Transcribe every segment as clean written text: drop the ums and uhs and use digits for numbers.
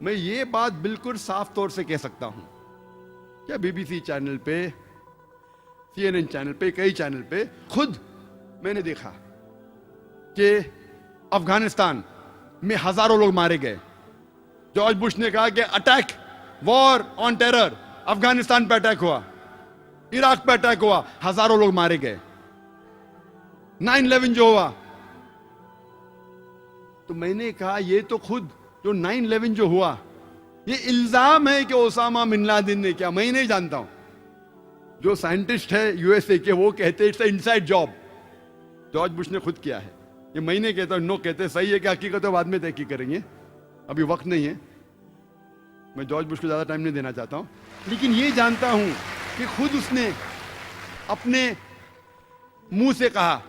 मैं ये बात बिल्कुल साफ तौर से कह सकता हूं, क्या बीबीसी चैनल पे, CNN चैनल पे, कई चैनल पे खुद मैंने देखा कि अफगानिस्तान में हजारों लोग मारे गए। जॉर्ज बुश ने कहा कि attack, war on terror, Afghanistan पे अटैक हुआ, इराक पे अटैक हुआ, हजारों लोग मारे गए। 9/11 जो हुआ, तो मैंने कहा ये तो खुद जो 9/11 जो हुआ, ये इल्जाम है कि ओसामा बिन लादेन ने किया, मैं नहीं जानता हूं। जो साइंटिस्ट है यूएसए के वो कहते it's inside job, George Bush ने खुद किया है। ये मैं नहीं कहता, नो कहते। सही है कि हकीकत है बाद में तहकीक करेंगे, अभी वक्त नहीं है, मैं जॉर्ज बुश को ज्यादा टाइम नहीं देना चाहता हूं। लेकिन ये जानता हूं कि खुद उसने अपने मुंह से कहा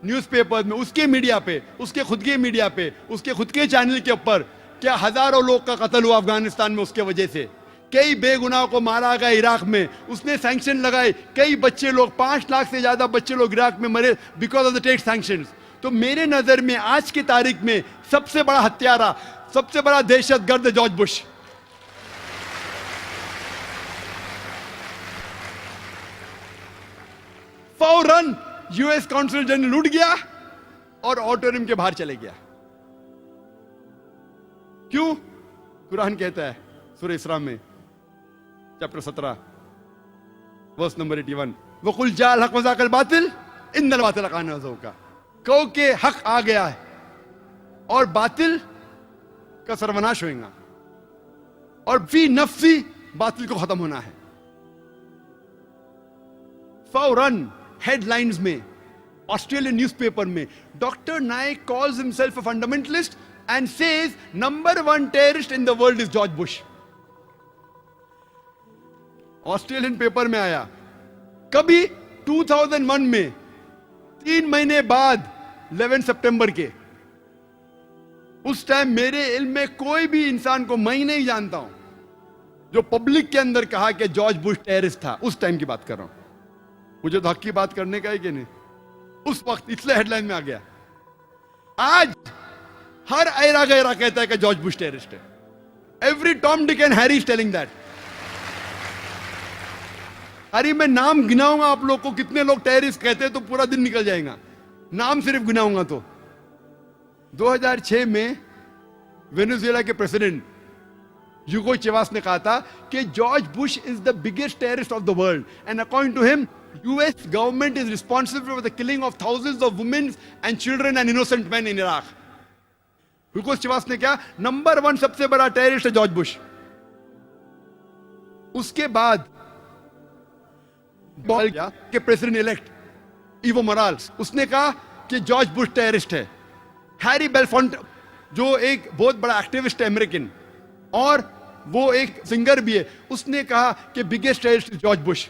न्यूज़पेपर में, उसके मीडिया पे, उसके खुद के मीडिया पे, उसके खुद के चैनल के ऊपर, क्या हजारों लोग का कत्ल हुआ अफगानिस्तान में उसके वजह से, कई बेगुनाह को मारा गया इराक में, उसने सैंक्शन लगाए, कई बच्चे लोग, 5 लाख से ज्यादा बच्चे लोग इराक में मरे because of the tech sanctions. तो मेरे नजर में आज की तारीख में सबसे बड़ा हत्यारा, सबसे बड़ा दहशतगर्द जॉर्ज बुश। फौरन यूएस काउंसिल जनरल उठ गया और ऑडिटोरियम के बाहर चले गया। क्यों? कुरान कहता है सूरह इसरा में चैप्टर 17 वर्स नंबर 81, वकुल जाल हक वज़ाकल बातिल इन्नल बातिल कान ज़हूका, कहो के हक आ गया है और बातिल का सर्वनाश होगा, और फी नफ्सी बातिल को खत्म होना है। फौरन हेडलाइंस में, ऑस्ट्रेलियन न्यूज़पेपर में, doctor Naik calls himself a fundamentalist and says number 1 terrorist in the world is George Bush. Australian paper में आया। कभी 2001 में 3 महीने बाद 11 सितंबर के, उस टाइम मेरे इल्म में कोई भी इंसान को मैं नहीं जानता हूं जो पब्लिक के अंदर कहा कि जॉर्ज बुश टेररिस्ट था। उस टाइम की बात कर रहा हूं, मुझे तो हक की बात करने का है कि नहीं, उस वक्त, इसलिए हेडलाइन में आ गया। आज हर ऐरा गैरा कहता है कि जॉर्ज बुश टेररिस्ट है। Every Tom Dick and Harry is telling that. अरे मैं नाम गिनाऊंगा आप लोग को कितने लोग टेररिस्ट कहते हैं तो पूरा दिन निकल जाएगा, नाम सिर्फ गिनाऊंगा तो। 2006 में वेनेजुएला के प्रेसिडेंट ह्यूगो चेवास ने कहा था कि George Bush is the biggest terrorist of the world and according to him US government is responsible for the killing of thousands of women and children and innocent men in Iraq. ह्यूगो चेवास ने क्या, number 1 सबसे बड़ा terrorist है George Bush. उसके बाद के president elect Evo Morales, उसने कहा कि जॉर्ज बुश टेररिस्ट है। हैरी बेलफोंट जो एक बहुत बड़ा एक्टिविस्ट है अमेरिकन और वो एक सिंगर भी है, उसने कहा कि biggest terrorist is George Bush.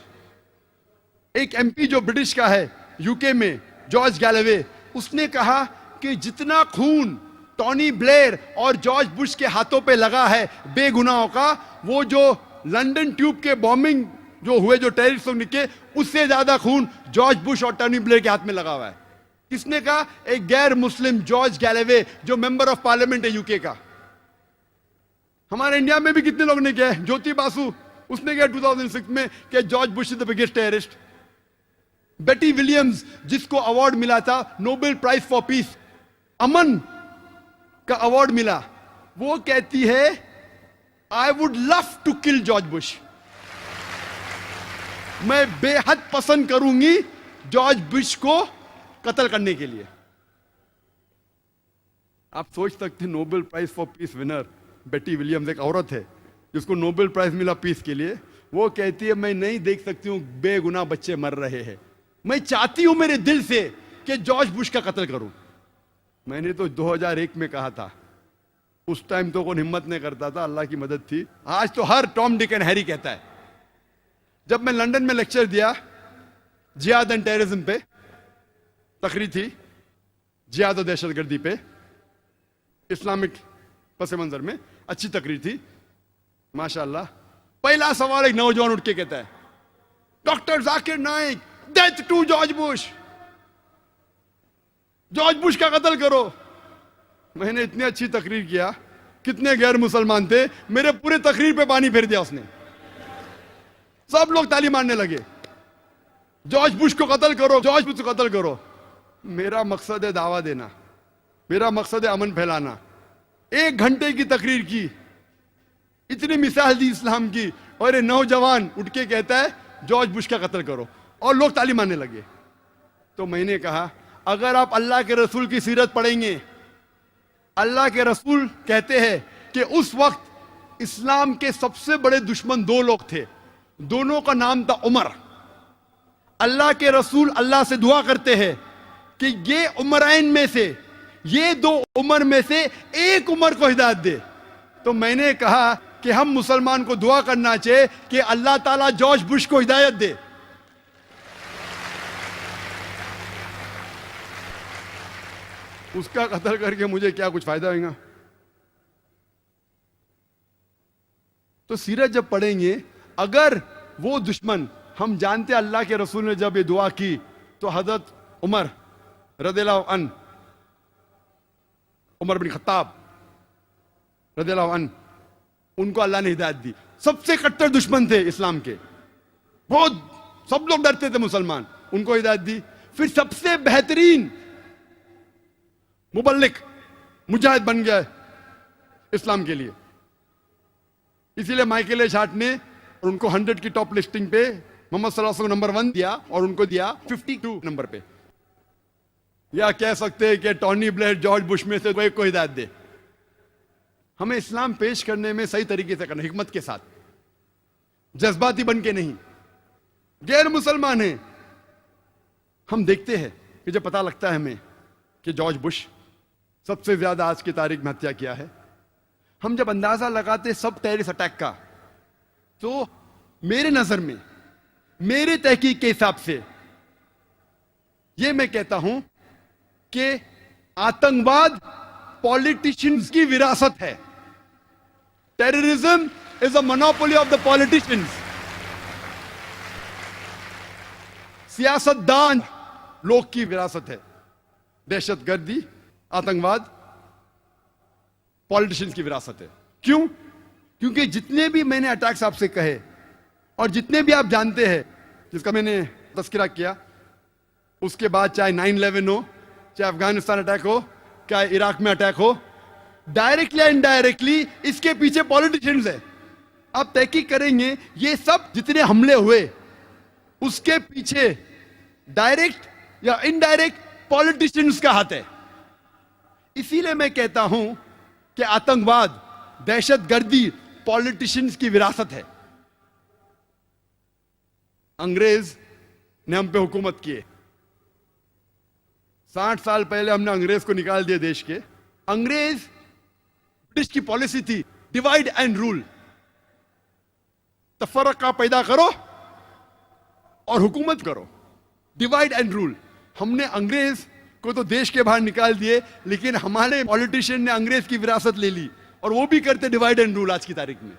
एक एमपी जो ब्रिटिश का है यूके में, जॉर्ज गैलवे, उसने कहा कि जितना खून टॉनी ब्लेयर और जॉर्ज बुश के हाथों पे लगा है बेगुनाहों का, वो जो लंदन ट्यूब के बॉम्बिंग जो हुए, जो टेररिस्ट लोग निकले, उससे ज्यादा खून जॉर्ज बुश और टॉनी ब्लेयर के हाथ में लगा हुआ है। किसने कहा? एक गैर मुस्लिम जॉर्ज गैलवे जो मेंबर ऑफ पार्लियामेंट है यूके का। हमारे इंडिया में भी कितने लोग ने किया? ज्योति बासु, उसने किया 2006 में कि George Bush is the biggest terrorist. Betty Williams जिसको अवार्ड मिला था नोबेल प्राइज फॉर पीस, अमन का अवार्ड मिला, वो कहती है I would love to kill George Bush, मैं बेहद पसंद करूंगी जॉर्ज बुश को कत्ल करने के लिए। आप सोच सकते हैं Nobel prize for peace winner Betty Williams, एक औरत है जिसको नोबेल प्राइज मिला पीस के लिए, वो कहती है मैं नहीं देख सकती हूं बेगुनाह बच्चे मर रहे हैं, मैं चाहती हूं मेरे दिल से कि जॉर्ज बुश का कत्ल करूं। मैंने तो 2001 में कहा था, उस टाइम तो कोई हिम्मत नहीं करता था, अल्लाह की मदद थी। आज तो हर टॉम डिक एंड हैरी कहता है। जब मैं लंदन में लेक्चर दिया जिहाद एंड टेररिज्म पे, तकरीर थी जिहाद और दहशतगर्दी पे, इस्लामिक पस मंजर में अच्छी तकरीर थी माशाअल्लाह। पहला सवाल एक नौजवान उठ के कहता है, doctor Zakir Naik, death to George Bush, George Bush का कत्ल करो। मैंने इतनी अच्छी तकरीर किया कितने गैर मुसलमान थे, मेरे पूरे तकरीर पे पानी फेर दिया उसने। सब लोग ताली मारने लगे, जॉर्ज बुश को कत्ल करो, जॉर्ज बुश को कत्ल करो। मेरा मकसद है दावा देना, मेरा मकसद है अमन फैलाना। 1 घंटे की तकरीर की, इतनी मिसाल दी इस्लाम की, और ये नौजवान उठ के कहता है जॉर्ज बुश का कत्ल करो, और लोग ताली मारने लगे। तो मैंने कहा, अगर आप अल्लाह के रसूल की सीरत पढ़ेंगे, अल्लाह के रसूल कहते हैं कि उस वक्त इस्लाम के सबसे बड़े दुश्मन 2 लोग थे, दोनों का नाम था उमर। अल्लाह के रसूल अल्लाह से दुआ करते हैं कि ये उमरैन में से, ये 2 उमर में से एक उमर को हिदायत दे। तो मैंने कहा कि हम मुसलमान को दुआ करना चाहिए कि अल्लाह ताला जॉर्ज बुश को हिदायत दे। उसका कत्ल करके मुझे क्या कुछ फायदा होगा? तो सीरत जब पढ़ेंगे, अगर वो दुश्मन, हम जानते अल्लाह के रसूल ने जब ये दुआ की तो हजरत उमर रदियल्लाहु अन्हु, उमर बिन खत्ताब रदियल्लाहु अन्हु, उनको अल्लाह ने हिदायत दी। सबसे कट्टर दुश्मन थे इस्लाम के, बहुत सब लोग डरते थे मुसलमान, उनको हिदायत दी। फिर सबसे बेहतरीन मुबल्लिग, मुजाहिद बन गया इस्लाम के लिए। इसीलिए माइकल एच हार्ट ने उनको 100 की टॉप लिस्टिंग पे मोहम्मद सल्लल्लाहु अलैहि वसल्लम नंबर 1 दिया, और उनको दिया 52 नंबर पे। या कह सकते हैं कि टॉनी ब्लेयर जॉर्ज बुश में से कोई को हिदायत दे। हमें इस्लाम पेश करने में सही तरीके से करना, हिकमत के साथ, जज्बाती बन के नहीं। गैर मुसलमान है, हम देखते हैं कि जब पता लगता है हमें कि जॉर्ज बुश सबसे ज्यादा आज की तारीख में हत्या किया है, हम जब अंदाजा लगाते सब टेररिस्ट अटैक का, तो मेरे नजर में, मेरे तहकीक के हिसाब से यह मैं कहता हूं कि आतंकवाद पॉलिटिशियंस की विरासत है। Terrorism is a monopoly of the politicians. सियासतदान लोग की विरासत है। दहशतगर्दी, आतंकवाद पॉलिटिशियंस की विरासत है। क्यों? क्योंकि जितने भी मैंने अटैक्स आपसे कहे, और जितने भी आप जानते हैं जिसका मैंने तस्करा किया, उसके बाद चाहे 9/11 हो, चाहे अफगानिस्तान अटैक हो, चाहे इराक में अटैक हो, डायरेक्टली या इनडायरेक्टली इसके पीछे पॉलिटिशियंस है। आप तहकीक करेंगे, ये सब जितने हमले हुए उसके पीछे डायरेक्ट या इनडायरेक्ट पॉलिटिशियंस का हाथ है। इसीलिए मैं कहता हूं कि आतंकवाद, दहशतगर्दी पॉलिटिशियंस की विरासत है। अंग्रेज ने हम पे हुकूमत किए, 60 साल पहले हमने अंग्रेज को निकाल दिया देश के। अंग्रेज, ब्रिटिश की पॉलिसी थी डिवाइड एंड रूल, तफरका पैदा करो और हुकूमत करो, डिवाइड एंड रूल। हमने अंग्रेज को तो देश के बाहर निकाल दिए, लेकिन हमारे पॉलिटिशियन ने अंग्रेज की विरासत ले ली, और वो भी करते डिवाइड एंड रूल आज की तारीख में।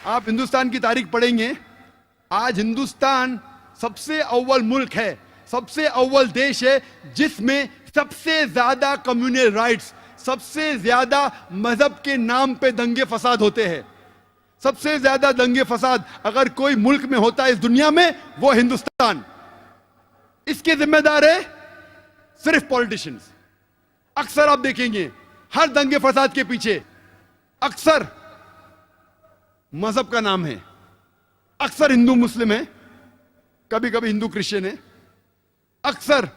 आप हिंदुस्तान की तारीख पढ़ेंगे, आज हिंदुस्तान सबसे अव्वल मुल्क है, सबसे अव्वल देश है जिसमें सबसे ज्यादा कम्युनल राइट्स, सबसे ज्यादा मजहब के नाम पे दंगे फसाद होते हैं। सबसे ज्यादा दंगे फसाद अगर कोई मुल्क में होता है इस दुनिया में, वो हिंदुस्तान। इसके जिम्मेदार है सिर्फ पॉलिटिशियंस। अक्सर आप देखेंगे हर दंगे फसाद के पीछे अक्सर मजहब का नाम है, अक्सर हिंदू मुस्लिम है, कभी कभी हिंदू क्रिश्चियन है। अक्सर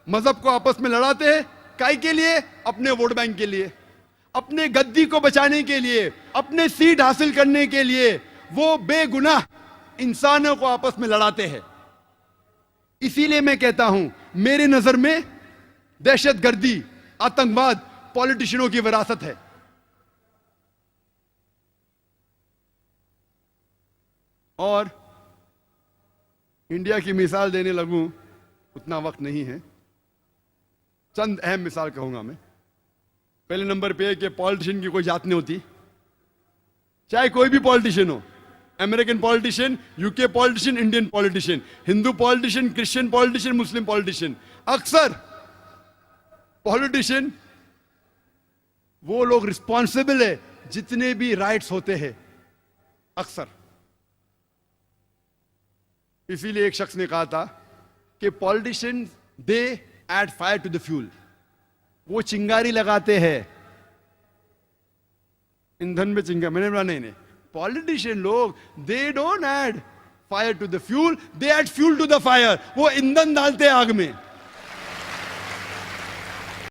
मजहब को आपस में लड़ाते हैं, काय के लिए? अपने वोट बैंक के लिए, अपने गद्दी को बचाने के लिए, अपने सीट हासिल करने के लिए वो बेगुनाह इंसानों को आपस में लड़ाते हैं। इसीलिए मैं कहता हूं, मेरे नजर में दहशतगर्दी, आतंकवाद पॉलिटिशियनों की विरासत है। और इंडिया की मिसाल देने लगूं, उतना वक्त नहीं है। चंद अहम मिसाल कहूंगा मैं। पहले नंबर पे कि पॉलिटिशियन की कोई जात नहीं होती, चाहे कोई भी पॉलिटिशियन हो, American politician, UK politician, Indian politician, Hindu politician, Christian politician, Muslim politician. अक्सर पॉलिटिशियन वो लोग रिस्पॉन्सिबल है जितने भी राइट्स होते हैं अक्सर। इसीलिए एक शख्स ने कहा था कि politician they add fire to the fuel, वो चिंगारी लगाते हैं, ईंधन में चिंगारी। मैंने बोला नहीं नहीं, पॉलिटिशियन लोग they don't add fire to the fuel, they add fuel to the fire, वो ईंधन डालते हैं आग में।